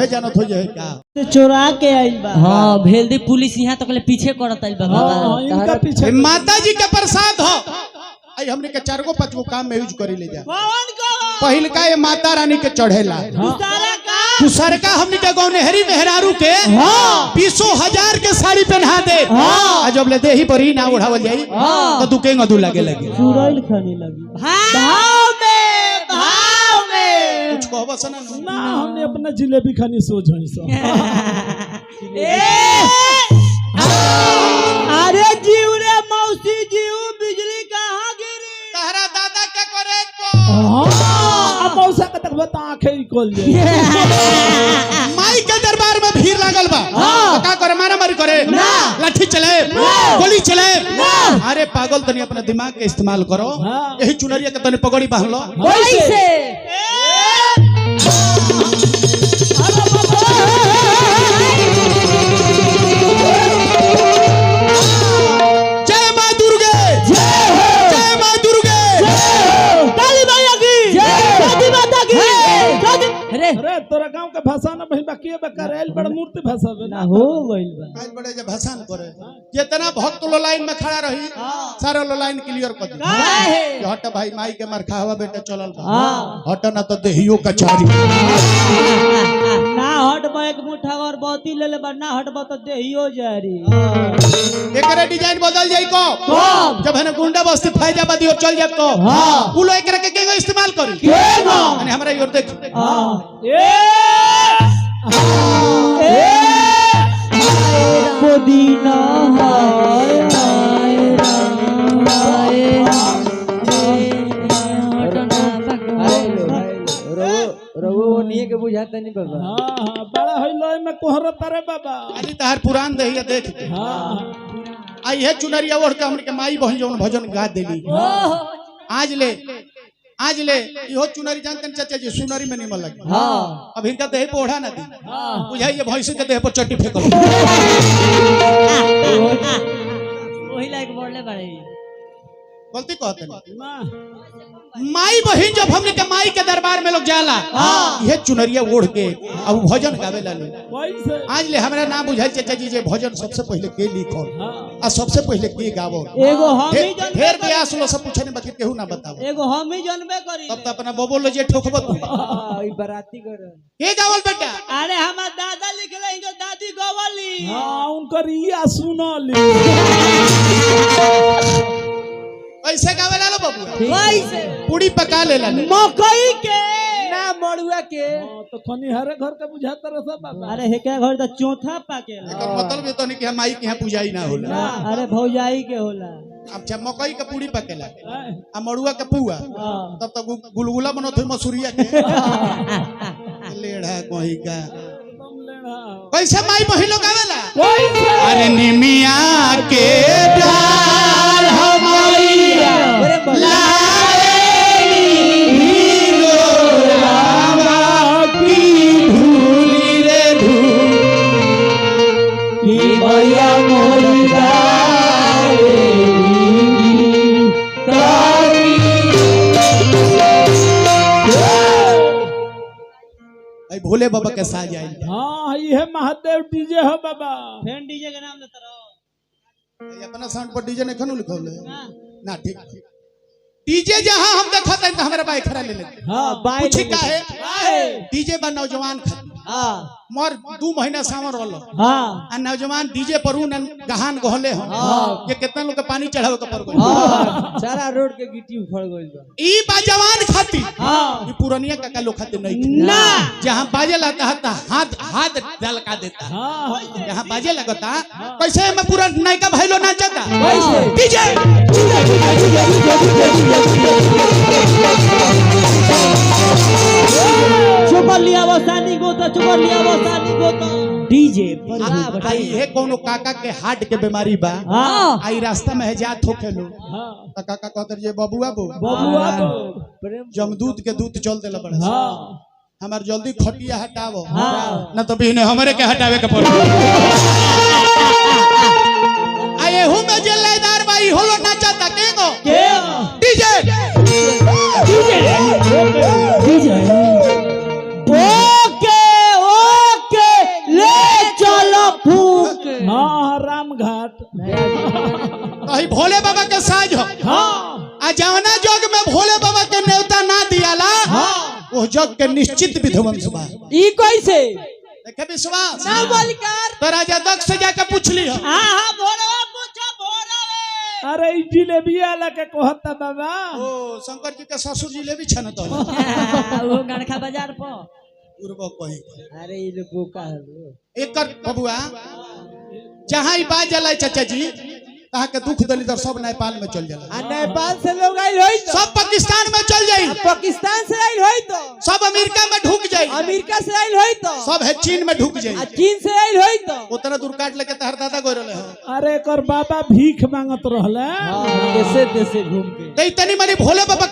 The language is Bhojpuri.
सभे जानत हो जाए का चोरा के आइल बा। हां भेल दी पुलिस यहां तक ले पीछे करत आइल बा बाबा इनका पीछे माता जी के प्रसाद हो आई हमने के 4 गो 5 गो काम में यूज करी ले जा कौन को पहिल का ये माता रानी के चढ़ेला दूसरा का दूसर का हमने के गौनहरी मेहरारू के 20,000 के साड़ी पहना दे जब ले दे ही बरी ना उड़ावल जाई तो दुके गदू लगे चुरैल खाने लगी भाव में कुछ कहबो सना ना हमने अपना जिलेबी खानी सोच हई सो अरे जीव रे मौसी जीव बिजली कहां गिरी तहरा दादा के करे को अब मौसा के तक बता आंखें खोल दे माई के दरबार में भीड़ लागल बा का करे मारा मारी करे लाठी चले गोली चले अरे पागल तनी अपना दिमाग के इस्तेमाल करो यही चुनरिया के तनी पगड़ी बांध लो कैसे जय मां दुर्गे जय मां दुर्गे काली मैया की काली माता की अरे अरे तोरा गांव के भाषा ना भई बाकी बकरेल बड़ मूर्ति भाषा ना हो गइल बा आज बड़े जे भाषण करे जितना भक्त लो लाइन में खड़ा रही सारा लो लाइन क्लियर कर दी हट भाई माई के मार खावा बेटा चलल बा हट ना तो देहियो कचारी ना हट बा एक मुठा और बहुती ले ले बा ना हट बा तो देहियो जारी एकरे डिजाइन बदल जाई को जब है ना गुंडा बस्ती फैजाबादी और चल जात तो उ लो एकरे के केगो इस्तेमाल करी केगो माने हमरा योर देख पुदीना के बुझाता नहीं बाबा हां बड़ा होइलो में कोहर तारे बाबा अली तहर पुरान दहिया देख हां आई है चुनरिया ओढ़ के हमरे के माई बहन जौन भजन गा देली आज ले इहो चुनरी जानते चाचा जी सुनरी में निमन लगे अब इनका देह पे ओढ़ा ना दी बुझाई ये भैंस के देह पर चट्टी फेंकल वही लायक बोलले बड़े गलती कहते माई बहन जब हमने के माई के दरबार में लोग जाला ये चुनरिया ओढ़ के अब भजन गावे ला आज ले हमरा ना बुझाई चाचा जी जे भजन सबसे पहले के लिखो आ सबसे पहले के गावो एगो हम ही ढेर प्रयास लो सब पूछने बाकी केहू ना बताओ एगो हम ही जनबे करी तब तो अपना बोबो लो जे ठोकबो तू ई बराती कर के गावल बेटा अरे हमार दादा लिखले जो दादी गवली हां उनकर इया सुनली कैसे गावेला लो बाबू कैसे पूरी पका लेला मकई के ना मड़ुआ के तो खनी हरे घर का बुझाता रह सब बाबा अरे हेके घर त चौथा पाकेला एकर मतलब ये तो नहीं कि हम माई के यहाँ पूजाई ना होला अरे भौजाई के होला अच्छा मकई के पूरी पकेला आ मड़ुआ के पुआ तब तक गुलगुला बनत होई मसूरिया के लेढ़ा कोही का कैसे माई बहिलो गावेला अरे निमिया के डाल हमैया भोले बाबा के साथ जाए हां ये महादेव डीजे है बाबा फैन डीजे के नाम लेता रहो अपना साउंड पर डीजे ने खनु लिखल ना ठीक डीजे जहां हम देखत है हमरा बाइक खड़ा ले लेते हां बाइक पूछी का है डीजे बा नौजवान हां मोर 2 महीना सावर रहल हां आ नौजवान डीजे पर उन गहान गहले हो ये कितना लोग के पानी चढ़ावे के पर गइल सारा रोड के गिट्टी उखड़ गइल बा ई बा जवान खाती हां ई पुरानिया काका लोग खाती नहीं ना जहां बाजे लगता था हाथ दलका देता हां जहां बाजे लगता कैसे मैं पूरा नायका भाई लो नाचता कैसे डीजे चुकर लिया वो सानी को तो चुकर लिया वो सानी को तो डीजे आई है कोनो काका के हार्ट के बीमारी बा हां आई रास्ता में जात होखे लो हां त काका कहतर जे बबुआ बबुआ जमदूत के दूत चल देला बड़ा हां हमार जल्दी खटिया हटावो हां ना तो बिने हमरे के हटावे के पड़ो आए हूं मैं जल्लेदार भाई होलो नाचता केगो डीजे डीजे डीजे ओके ओके घाट कहीं भोले बाबा के साज हो हाँ आ जवना जग में भोले बाबा के नेवता ना दियाला वो जग के निश्चित विध्वंस बा। ई कैसे देखे विश्वास ना बलिकार तो राजा दक्ष से जाके पूछली हो। हाँ हाँ भोरवा पूछो भोरवा अरे ई जिलेबी वाला के कहता बाबा ओ शंकर जी के ससुर जिलेबी छनत हो वो गणखा बाजार पर पूर्व कही अरे ई लोगों का एकर बबुआ जहाँ ही बाज जाला चाचा जी तहाँ के दुख दलित सब नेपाल में चल जाला। नेपाल से लोग आइल होई तो सब पाकिस्तान में चल जाई, पाकिस्तान से आइल होई तो सब अमेरिका में ढुक जाई, अमेरिका से आइल होई तो सब है चीन में ढुक जाई, चीन से आइल होई तो उतना दूर काट लेके तहर दादा गोर रहे हो। अरे कर बाबा भीख मांगत रहले देशे देशे घूम के तनी मनी भोले बाबा